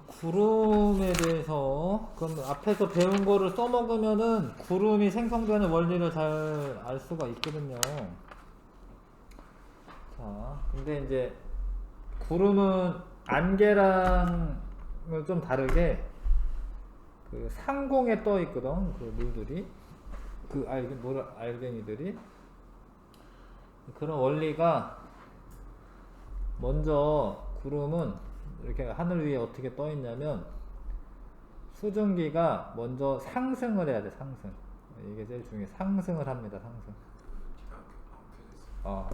구름에 대해서 그럼 앞에서 배운 거를 써먹으면은 구름이 생성되는 원리를 잘 알 수가 있거든요. 자, 근데 이제 구름은 안개랑은 좀 다르게 그 상공에 떠 있거든. 그 물들이 그 알갱이들이 그런 원리가 먼저 구름은 이렇게 하늘 위에 어떻게 떠 있냐면 수증기가 먼저 상승을 해야 돼. 상승. 이게 제일 중요해. 상승을 합니다. 상승. 어.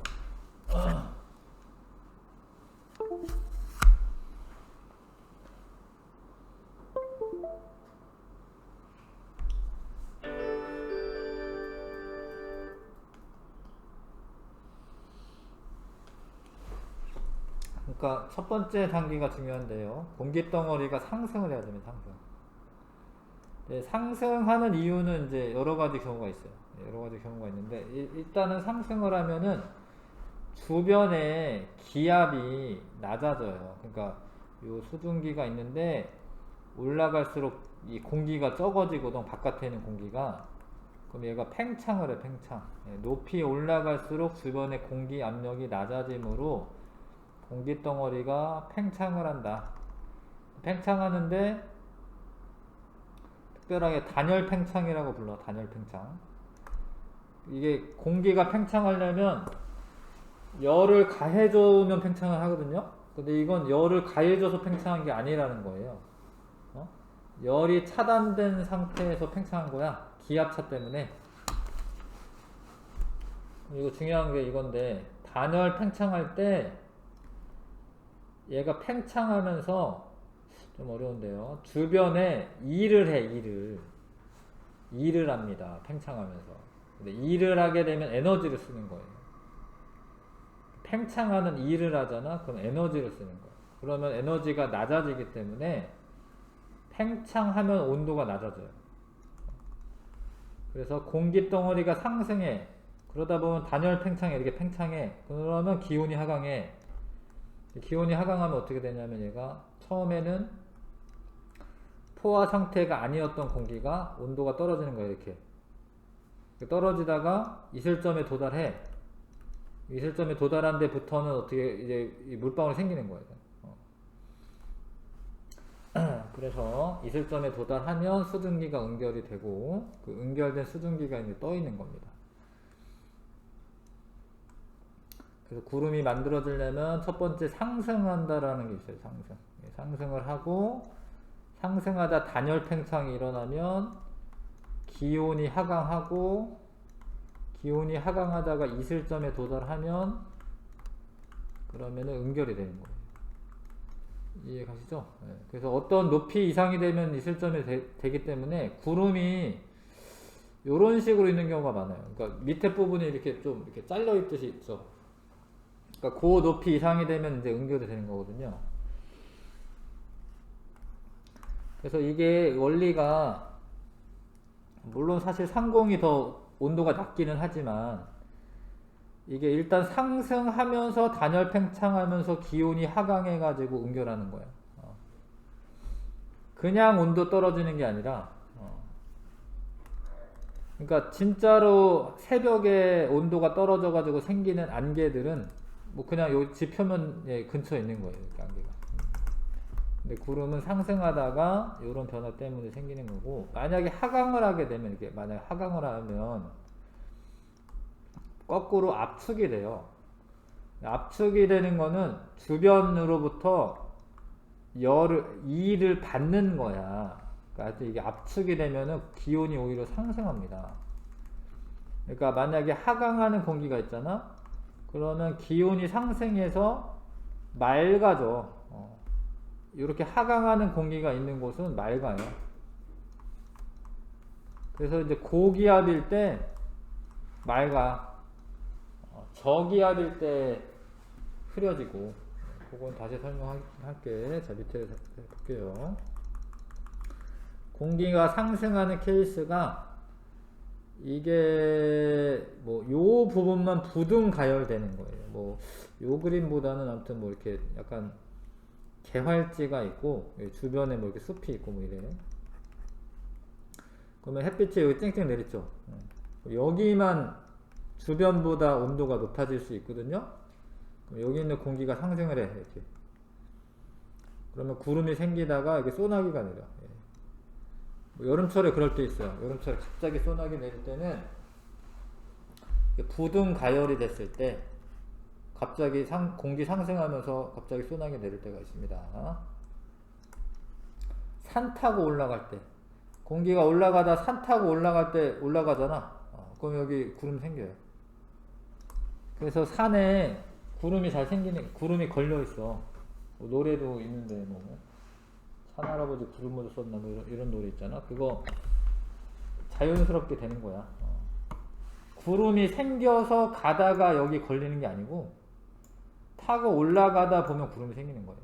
그러니까 첫 번째 단계가 중요한데요. 공기 덩어리가 상승을 해야 됩니다. 상승. 네, 상승하는 이유는 이제 여러 가지 경우가 있어요. 여러 가지 경우가 있는데 일단은 상승을 하면은 주변에 기압이 낮아져요. 그러니까 요 수증기가 있는데 올라갈수록 이 공기가 적어지거든. 바깥에 있는 공기가. 그럼 얘가 팽창을 해. 팽창. 높이 올라갈수록 주변의 공기 압력이 낮아지므로 공기 덩어리가 팽창을 한다. 팽창하는데 특별하게 단열 팽창이라고 불러. 단열 팽창. 이게 공기가 팽창하려면 열을 가해주면 팽창을 하거든요. 근데 이건 열을 가해줘서 팽창한 게 아니라는 거예요. 열이 차단된 상태에서 팽창한 거야. 기압차 때문에. 이거 중요한 게 이건데 단열 팽창할 때 얘가 팽창하면서 좀 어려운데요. 주변에 일을 해. 일을 합니다. 팽창하면서. 근데 일을 하게 되면 에너지를 쓰는 거예요. 팽창하는 일을 하잖아. 그럼 에너지를 쓰는 거예요. 그러면 에너지가 낮아지기 때문에 팽창하면 온도가 낮아져요. 그래서 공기 덩어리가 상승해. 그러다 보면 단열 팽창해. 이렇게 팽창해. 그러면 기온이 하강해. 기온이 하강하면 어떻게 되냐면 얘가 처음에는 포화 상태가 아니었던 공기가 온도가 떨어지는 거예요. 이렇게 떨어지다가 이슬점에 도달해. 이슬점에 도달한 데부터는 어떻게 이제 물방울이 생기는 거예요. 그래서 이슬점에 도달하면 수증기가 응결이 되고 그 응결된 수증기가 이제 떠 있는 겁니다. 그래서 구름이 만들어지려면 첫 번째 상승한다라는 게 있어요. 상승. 상승을 하고 상승하다 단열 팽창이 일어나면 기온이 하강하고 기온이 하강하다가 이슬점에 도달하면 그러면은 응결이 되는 거예요. 이해 가시죠? 네. 그래서 어떤 높이 이상이 되면 이슬점이 되기 때문에 구름이 이런 식으로 있는 경우가 많아요. 그러니까 밑에 부분이 이렇게 좀 이렇게 잘려 있듯이 있죠. 그러니까 그 높이 이상이 되면 이제 응결이 되는 거거든요. 그래서 이게 원리가 물론 사실 상공이 더 온도가 낮기는 하지만 이게 일단 상승하면서 단열 팽창하면서 기온이 하강해 가지고 응결하는 거예요. 그냥 온도 떨어지는 게 아니라 그러니까 진짜로 새벽에 온도가 떨어져 가지고 생기는 안개들은 뭐 그냥 요 지 표면 근처에 있는 거예요. 이렇게 안개가. 근데 구름은 상승하다가 이런 변화 때문에 생기는 거고 만약에 하강을 하게 되면 이렇게 만약에 하강을 하면 거꾸로 압축이 돼요. 압축이 되는 거는 주변으로부터 이를 받는 거야. 그러니까 이게 압축이 되면은 기온이 오히려 상승합니다. 그러니까 만약에 하강하는 공기가 있잖아. 그러면 기온이 상승해서 맑아져. 이렇게 하강하는 공기가 있는 곳은 맑아요. 그래서 이제 고기압일 때 맑아. 저기압일 때 흐려지고. 그건 다시 설명할게. 자, 밑에 볼게요. 공기가 상승하는 케이스가 이게 뭐 요 부분만 부등 가열되는 거예요. 뭐 요 그림보다는 아무튼 뭐 이렇게 약간 개활지가 있고 주변에 뭐 이렇게 숲이 있고 뭐 이래. 그러면 햇빛이 여기 쨍쨍 내리죠. 여기만 주변보다 온도가 높아질 수 있거든요. 그럼 여기 있는 공기가 상승을 해 이렇게. 그러면 구름이 생기다가 이게 소나기가 내려. 뭐 여름철에 그럴 때 있어요. 여름철에 갑자기 소나기 내릴 때는 부등 가열이 됐을 때 갑자기 공기 상승하면서 갑자기 소나기 내릴 때가 있습니다. 산 타고 올라갈 때 공기가 올라가다 산 타고 올라갈 때 올라가잖아. 그럼 여기 구름 생겨요. 그래서 산에 구름이 잘 생기는, 구름이 걸려 있어. 뭐 노래도 있는데 뭐 산할아버지 구름 모자 썼나 뭐 이런 노래 있잖아. 그거 자연스럽게 되는 거야. 구름이 생겨서 가다가 여기 걸리는 게 아니고 타고 올라가다 보면 구름이 생기는 거예요.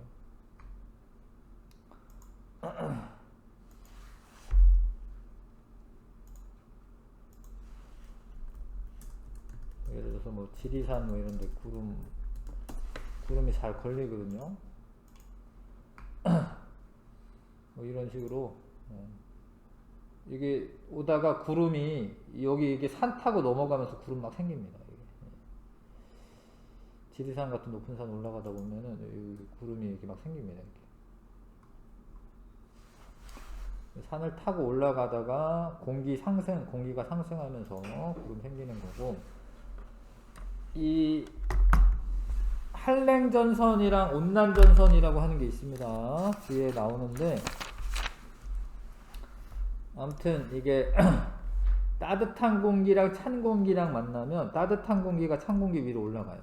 예를 들어서 뭐 지리산 뭐 이런데 구름이 잘 걸리거든요. 뭐 이런 식으로 이게 오다가 구름이 여기 이게 산 타고 넘어가면서 구름 막 생깁니다. 이게. 지리산 같은 높은 산 올라가다 보면은 여기 구름이 이렇게 막 생깁니다. 이렇게. 산을 타고 올라가다가 공기가 상승하면서 구름 생기는 거고, 이 한랭전선이랑 온난전선이라고 하는 게 있습니다. 뒤에 나오는데, 아무튼 이게 따뜻한 공기랑 찬 공기랑 만나면 따뜻한 공기가 찬 공기 위로 올라가요.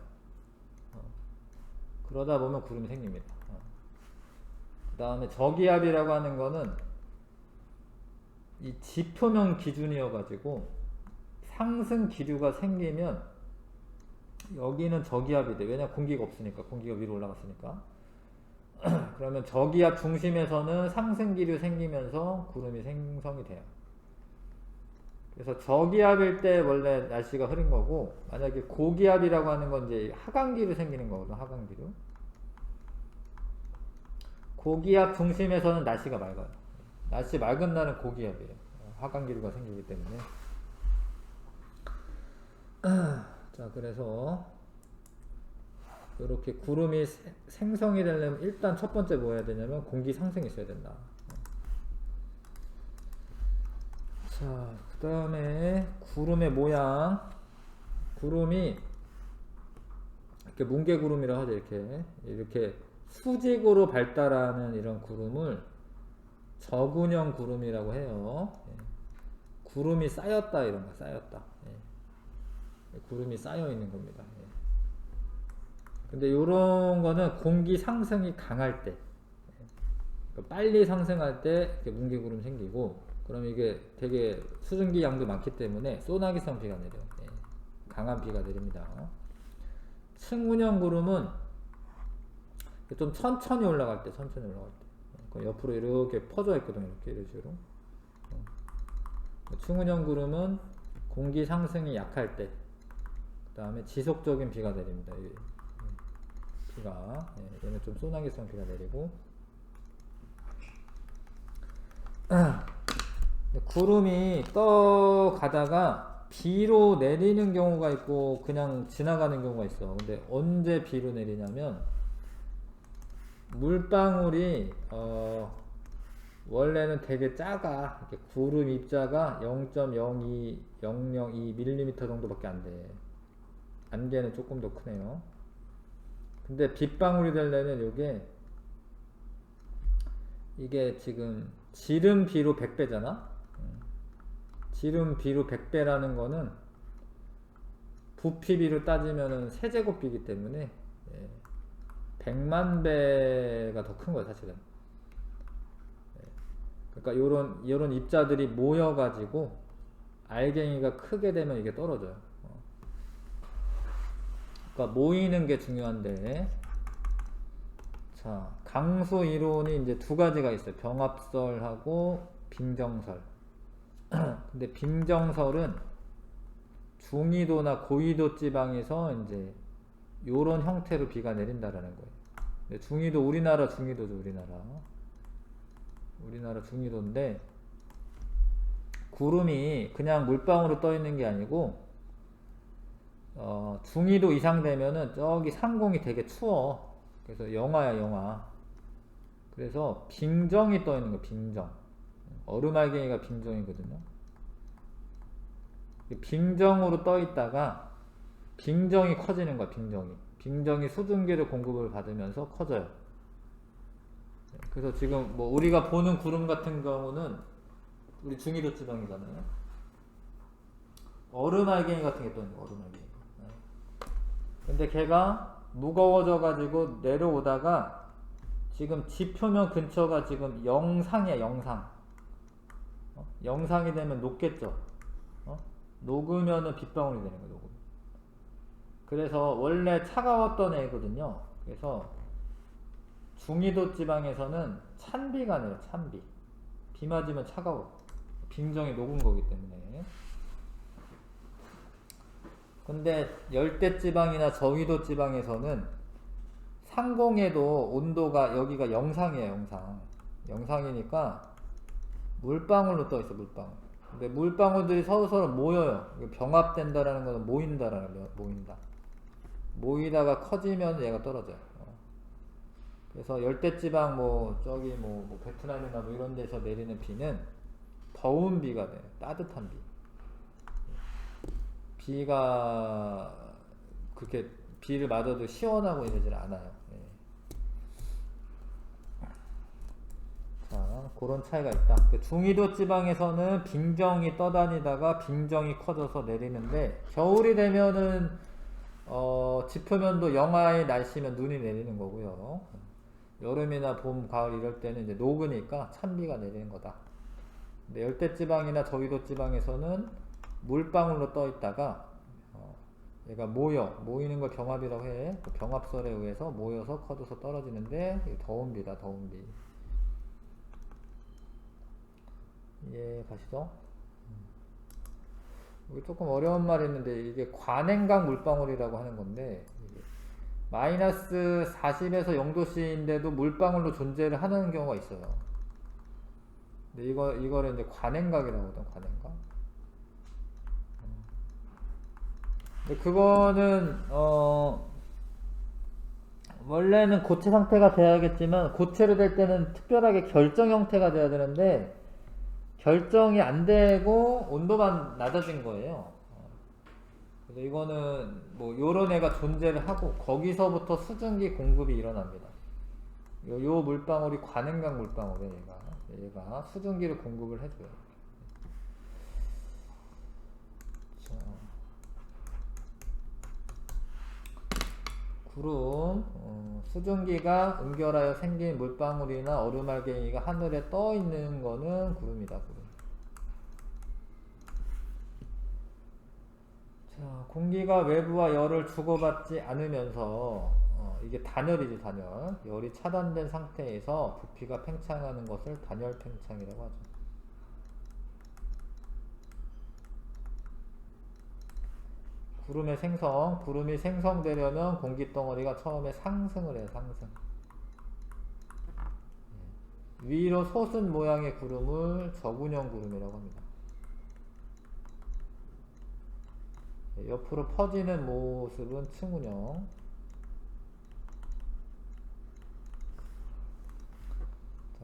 그러다 보면 구름이 생깁니다. 그 다음에 저기압이라고 하는 거는 이 지표면 기준이어 가지고 상승 기류가 생기면 여기는 저기압이 돼. 왜냐 공기가 없으니까, 공기가 위로 올라갔으니까. 그러면 저기압 중심에서는 상승 기류 생기면서 구름이 생성이 돼요. 그래서 저기압일 때 원래 날씨가 흐린 거고, 만약에 고기압이라고 하는 건 이제 하강기류 생기는 거거든. 하강기류. 고기압 중심에서는 날씨가 맑아요. 날씨 맑은 날은 고기압이에요. 하강기류가 생기기 때문에. 자, 그래서 이렇게 구름이 생성이 되려면 일단 첫 번째 뭐 해야 되냐면 공기 상승이 있어야 된다. 자, 그 다음에 구름의 모양. 구름이 이렇게 뭉게구름이라고 하죠. 이렇게 수직으로 발달하는 이런 구름을 저근형 구름이라고 해요. 구름이 쌓였다, 이런 거 쌓였다. 구름이 쌓여 있는 겁니다. 근데 요런 거는 공기 상승이 강할 때, 빨리 상승할 때 뭉게구름 생기고, 그럼 이게 되게 수증기 양도 많기 때문에 소나기성 비가 내려요. 강한 비가 내립니다. 층운형 구름은 좀 천천히 올라갈 때, 옆으로 이렇게 퍼져 있거든요. 이런 식으로. 층운형 구름은 공기 상승이 약할 때, 그 다음에 지속적인 비가 내립니다. 비가, 얘는 좀 소나기성 비가 내리고, 구름이 떠가다가 비로 내리는 경우가 있고 그냥 지나가는 경우가 있어. 근데 언제 비로 내리냐면, 물방울이 원래는 되게 작아. 이렇게 구름 입자가 0.002mm 정도밖에 안 돼. 안개는 조금 더 크네요. 근데 빗방울이 되려면 이게 지금 지름비로 100배잖아. 지름비로 100배라는 거는 부피비로 따지면은 세제곱비이기 때문에 100만 배가 더 큰 거예요, 사실은. 그러니까 요런 입자들이 모여가지고 알갱이가 크게 되면 이게 떨어져요. 그러니까 모이는 게 중요한데, 자, 강수 이론이 이제 두 가지가 있어요. 병합설하고 빙정설. 근데 빙정설은 중위도나 고위도 지방에서 이제 요런 형태로 비가 내린다라는 거예요. 네, 중위도 우리나라 중위도죠. 우리나라 중위도인데 구름이 그냥 물방울로 떠 있는 게 아니고 중위도 이상 되면은 저기 상공이 되게 추워. 그래서 영하야 영하. 그래서 빙정이 떠 있는 거 빙정. 얼음알갱이가 빙정이거든요. 빙정으로 떠 있다가 빙정이 커지는 거야. 빙정이 수증기를 공급을 받으면서 커져요. 그래서 지금 뭐 우리가 보는 구름 같은 경우는 우리 중위도 지방이잖아요. 얼음알갱이 같은 게 떠 있는 거야. 얼음알갱이. 근데 걔가 무거워져 가지고 내려오다가 지금 지표면 근처가 지금 영상이야. 영상이 되면 녹겠죠. 녹으면은 빗방울이 되는 거예요. 녹으면. 그래서 원래 차가웠던 애거든요. 그래서 중위도 지방에서는 찬비가 내려. 찬비. 비 맞으면 차가워. 빙정이 녹은 거기 때문에. 근데 열대 지방이나 저위도 지방에서는 상공에도 온도가 여기가 영상이에요. 영상이니까 물방울로 떠 있어. 물방울. 근데 물방울들이 서로 모여요. 병합된다라는 거는 모인다. 모이다가 커지면 얘가 떨어져요. 그래서 열대지방 저기 베트남이나 이런 데서 내리는 비는 더운 비가 돼요. 따뜻한 비. 비가 그렇게 비를 맞아도 시원하고 이러질 않아요. 자, 그런 차이가 있다. 중위도 지방에서는 빙정이 떠다니다가 빙정이 커져서 내리는데 겨울이 되면은 지표면도 영하의 날씨면 눈이 내리는 거고요. 여름이나 봄, 가을 이럴 때는 이제 녹으니까 찬비가 내리는 거다. 근데 열대지방이나 저위도 지방에서는 물방울로 떠 있다가 얘가 모이는 걸 병합이라고 해. 그 병합설에 의해서 모여서 커져서 떨어지는데 더운 비다. 더운 비. 이해 가시죠? 이게 조금 어려운 말이 있는데 이게 관행강 물방울이라고 하는 건데 마이너스 40에서 0도씨인데도 물방울로 존재를 하는 경우가 있어요. 근데 이거를 이제 관행각이라고 하거든. 관행각. 근데 그거는 원래는 고체 상태가 돼야겠지만 고체로 될 때는 특별하게 결정 형태가 돼야 되는데 결정이 안 되고 온도만 낮아진 거예요. 그래서 이거는 요런 애가 존재를 하고 거기서부터 수증기 공급이 일어납니다. 요 물방울이 관행강 물방울이에요. 얘가 수증기를 공급을 해줘요. 자, 구름, 수증기가 응결하여 생긴 물방울이나 얼음알갱이가 하늘에 떠 있는 거는 구름이다. 구름. 자, 공기가 외부와 열을 주고받지 않으면서 이게 단열이지. 단열. 열이 차단된 상태에서 부피가 팽창하는 것을 단열 팽창이라고 하죠. 구름의 생성. 구름이 생성되려면 공기덩어리가 처음에 상승을 해요. 상승. 위로 솟은 모양의 구름을 저군형 구름이라고 합니다. 옆으로 퍼지는 모습은 층운형.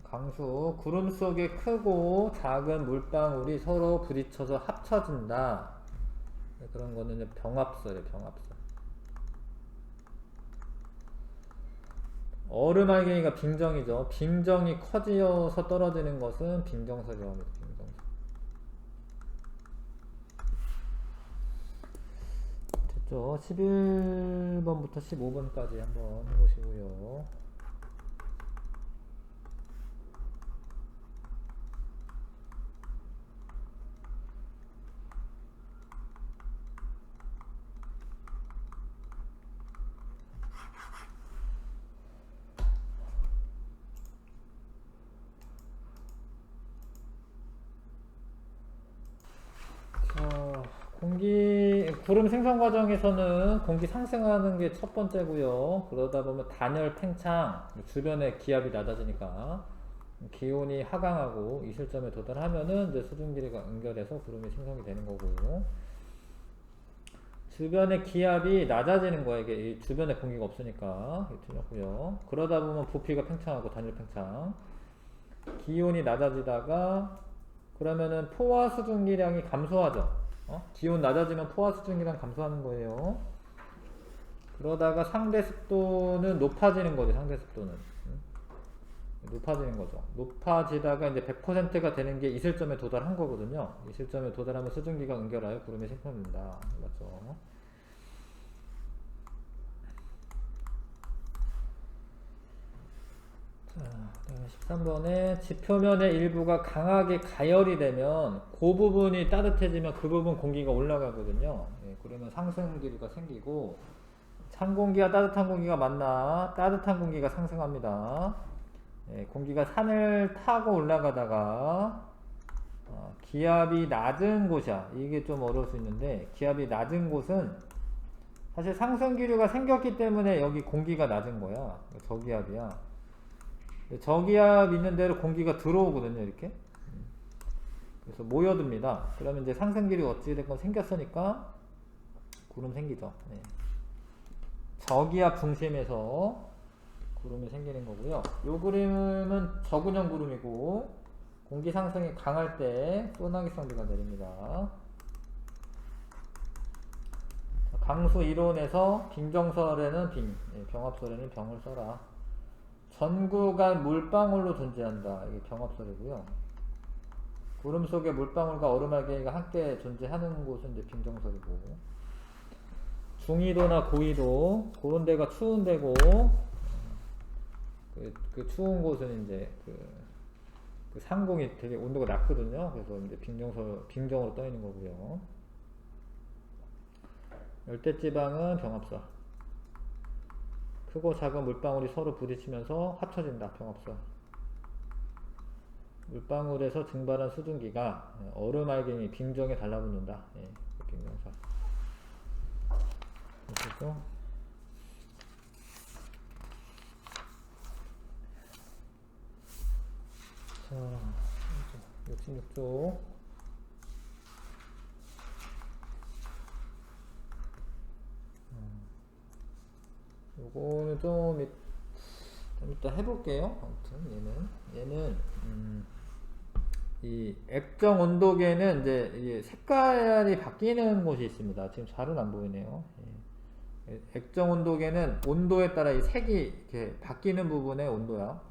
강수. 구름 속에 크고 작은 물방울이 서로 부딪혀서 합쳐진다. 그런 거는 이제 병합설이에요. 병합설. 얼음알갱이가 빙정이죠. 빙정이 커지어서 떨어지는 것은 빙정설이라고 합니다. 빙정설. 됐죠? 11번부터 15번까지 한번 해보시고요. 구름 생성 과정에서는 공기 상승하는 게 첫 번째고요. 그러다 보면 단열 팽창, 주변에 기압이 낮아지니까 기온이 하강하고 이슬점에 도달하면은 이제 수증기가 응결해서 구름이 생성이 되는 거고, 주변의 기압이 낮아지는 거예요. 이게 주변에 공기가 없으니까 틀렸고요. 그러다 보면 부피가 팽창하고 단열 팽창, 기온이 낮아지다가 그러면은 포화 수증기량이 감소하죠. 기온 낮아지면 포화 수증기량 감소하는 거예요. 그러다가 상대 습도는 높아지는 거죠. 상대 습도는 높아지는 거죠. 높아지다가 이제 100%가 되는 게 이슬점에 도달한 거거든요. 이슬점에 도달하면 수증기가 응결하여 구름이 생성됩니다. 맞죠? 자, 13번에 지표면의 일부가 강하게 가열이 되면 그 부분이 따뜻해지면 그 부분 공기가 올라가거든요. 예, 그러면 상승 기류가 생기고, 찬 공기와 따뜻한 공기가 만나 따뜻한 공기가 상승합니다. 예, 공기가 산을 타고 올라가다가 기압이 낮은 곳이야. 이게 좀 어려울 수 있는데, 기압이 낮은 곳은 사실 상승 기류가 생겼기 때문에 여기 공기가 낮은 거야. 저기압이야. 저기압 있는 대로 공기가 들어오거든요, 이렇게. 그래서 모여듭니다. 그러면 이제 상승기류 어찌됐건 생겼으니까 구름 생기죠. 네. 저기압 중심에서 구름이 생기는 거고요. 요 그림은 저근형 구름이고, 공기 상승이 강할 때 소나기성비가 내립니다. 강수 이론에서 빙정설에는 빙, 병합설에는 병을 써라. 전구간 물방울로 존재한다. 이게 병합설이고요. 구름 속에 물방울과 얼음알갱이가 함께 존재하는 곳은 이제 빙정설이고, 중위도나 고위도 그런 데가 추운 데고, 그 추운 곳은 이제 그 상공이 되게 온도가 낮거든요. 그래서 이제 빙정으로 떠 있는 거고요. 열대지방은 병합설. 크고 작은 물방울이 서로 부딪히면서 합쳐진다. 병합설. 물방울에서 증발한 수증기가 얼음알갱이 빙정에 달라붙는다. 예, 빙정설. 그렇죠? 자, 66쪽. 요거는 좀 이따 해볼게요. 아무튼 얘는 이 액정 온도계는 이제 이 색깔이 바뀌는 곳이 있습니다. 지금 잘은 안 보이네요. 예. 액정 온도계는 온도에 따라 이 색이 이렇게 바뀌는 부분의 온도야.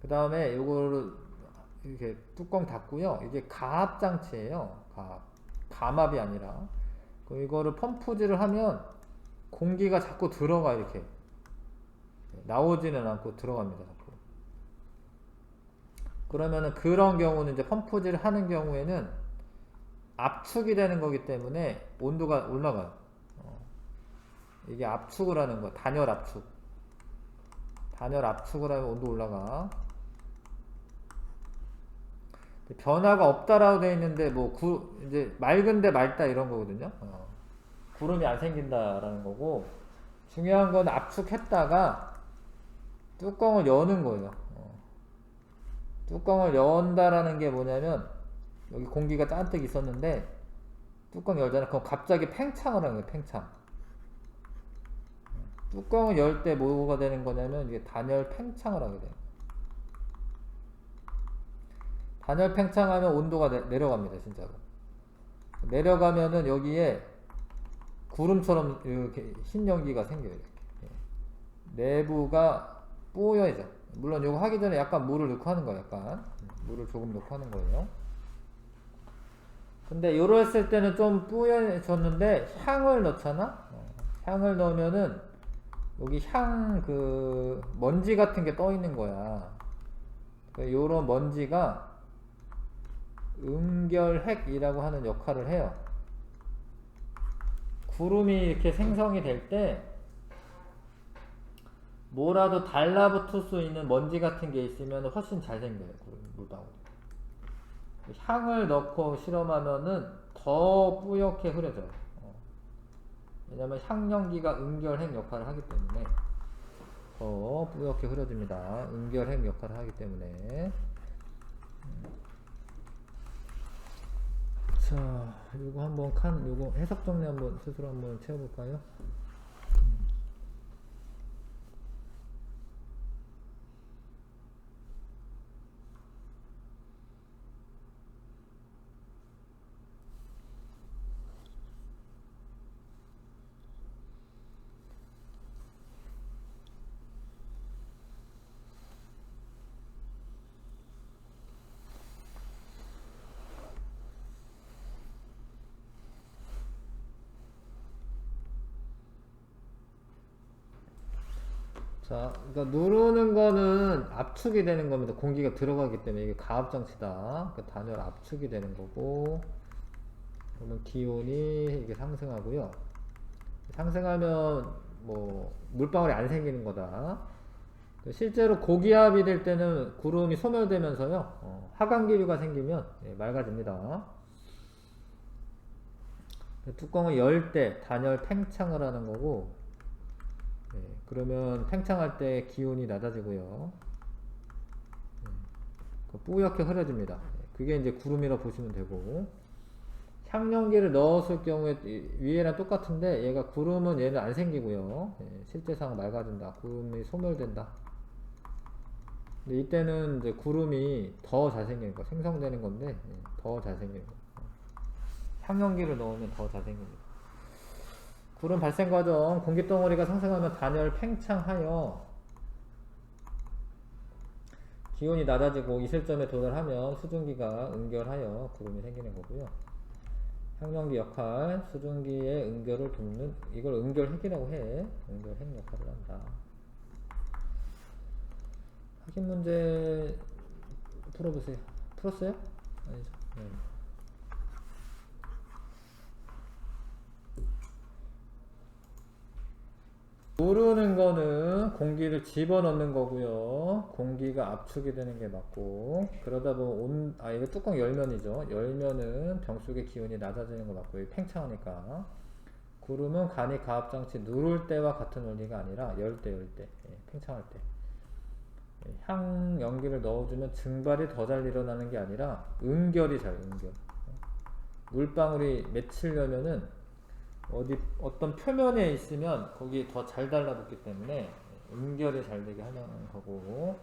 그 다음에 요거를 이렇게 뚜껑 닫고요. 이게 가압 장치예요. 감압이 아니라. 이거를 펌프질을 하면 공기가 자꾸 들어가. 이렇게 나오지는 않고 들어갑니다. 자꾸. 그러면은 그런 경우는 이제 펌프질을 하는 경우에는 압축이 되는 거기 때문에 온도가 올라가요. 이게 압축을 하는 거, 단열 압축. 단열 압축을 하면 온도 올라가. 변화가 없다라고 되어 있는데 뭐 이제 맑은데 맑다 이런 거거든요. 구름이 안 생긴다라는 거고, 중요한 건 압축했다가 뚜껑을 여는 거예요. 뚜껑을 연다라는 게 뭐냐면, 여기 공기가 잔뜩 있었는데 뚜껑 열잖아. 그럼 갑자기 팽창을 하는 거예요. 팽창. 뚜껑을 열 때 뭐가 되는 거냐면 이게 단열 팽창을 하게 돼요. 단열 팽창하면 온도가 내려갑니다. 진짜로. 내려가면은 여기에 구름처럼 이렇게 흰 연기가 생겨요. 이렇게. 내부가 뽀여져. 물론 이거 하기 전에 약간 물을 넣고 하는 거예요. 약간 물을 조금 넣고 하는 거예요. 근데 이랬을 때는 좀 뿌여졌는데 향을 넣잖아. 향을 넣으면은 여기 먼지 같은 게 떠 있는 거야. 요런 먼지가 응결핵이라고 하는 역할을 해요. 구름이 이렇게 생성이 될 때 뭐라도 달라붙을 수 있는 먼지 같은 게 있으면 훨씬 잘 생겨요. 물방울이. 향을 넣고 실험하면은 더 뿌옇게 흐려져요. 왜냐면 향연기가 응결핵 역할을 하기 때문에 더 뿌옇게 흐려집니다. 응결핵 역할을 하기 때문에. 자, 요거 한번 요거 해석 정리 한번 스스로 한번 채워볼까요? 자, 그러니까 누르는 거는 압축이 되는 겁니다. 공기가 들어가기 때문에 이게 가압장치다. 그러니까 단열 압축이 되는 거고, 그러면 기온이 이게 상승하고요. 상승하면 뭐 물방울이 안 생기는 거다. 실제로 고기압이 될 때는 구름이 소멸되면서요, 하강기류가 생기면 맑아집니다. 뚜껑을 열 때 단열 팽창을 하는 거고, 그러면 팽창할 때 기온이 낮아지고요. 뿌옇게 흐려집니다. 그게 이제 구름이라 보시면 되고, 향연기를 넣었을 경우에 위에랑 똑같은데 얘가 구름은 얘는 안 생기고요. 실제상 맑아진다. 구름이 소멸된다. 근데 이때는 이제 구름이 더 잘 생기는 거, 생성되는 건데 더 잘 생기는 거. 향연기를 넣으면 더 잘 생깁니다. 구름 발생 과정, 공기덩어리가 상승하면 단열 팽창하여 기온이 낮아지고 이 실점에 도달하면 수증기가 응결하여 구름이 생기는 거고요. 향연기 역할, 수증기의 응결을 돕는, 이걸 응결핵이라고 해. 응결핵 역할을 한다. 확인 문제 풀어보세요. 풀었어요? 아니죠. 네. 누르는 거는 공기를 집어넣는 거고요. 공기가 압축이 되는 게 맞고, 그러다 보면 이거 뚜껑 열면이죠. 열면은 병속의 기온이 낮아지는 거 맞고, 팽창하니까. 구름은 간이 가압장치 누를 때와 같은 원리가 아니라 열 때, 팽창할 때. 향 연기를 넣어주면 증발이 더 잘 일어나는 게 아니라 응결이 잘, 응결. 물방울이 맺히려면은 어떤 표면에 있으면 거기 더 잘 달라붙기 때문에 응결이 잘 되게 하려는 거고,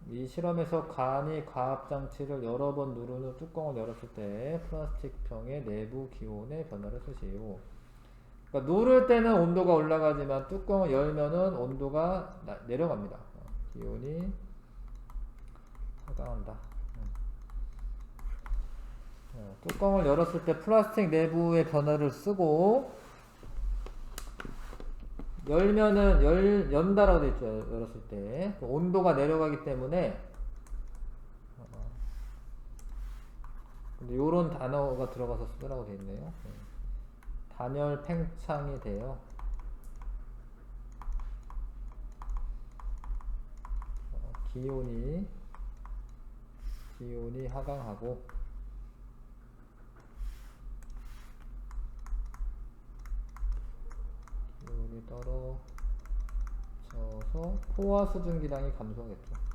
이 실험에서 간이 가압장치를 여러 번 누른 후 뚜껑을 열었을 때 플라스틱 병의 내부 기온의 변화를 쓰시오. 그러니까 누를 때는 온도가 올라가지만 뚜껑을 열면은 온도가 내려갑니다. 기온이 하강한다. 뚜껑을 열었을 때 플라스틱 내부의 변화를 쓰고, 열면은 연다라고 되어 있죠. 열었을 때 온도가 내려가기 때문에 근데 요런 단어가 들어가서 쓰라고 되어 있네요. 단열 팽창이 돼요. 기온이 하강하고, 기온이 떨어져서 포화 수증기량이 감소하겠죠.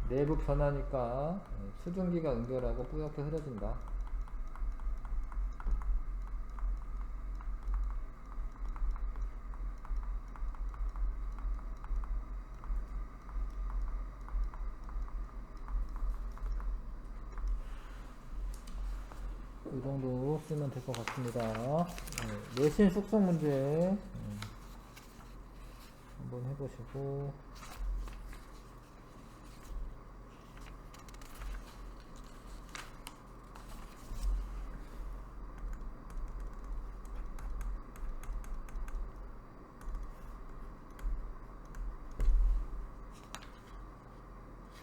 내부 변화니까 수증기가 응결하고 뿌옇게 흐려진다. 이 정도 쓰면 될 것 같습니다. 내신 숙성 문제 한번 해보시고,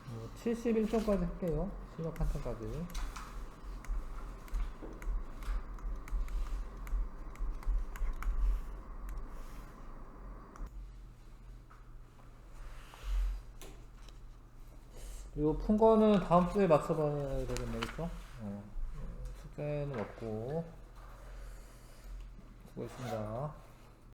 뭐 71점까지 할게요. 실력 판단까지. 이거 푼 거는 다음 주에 맞춰봐야 되겠네, 그쵸? 숙제는 없고. 수고했습니다.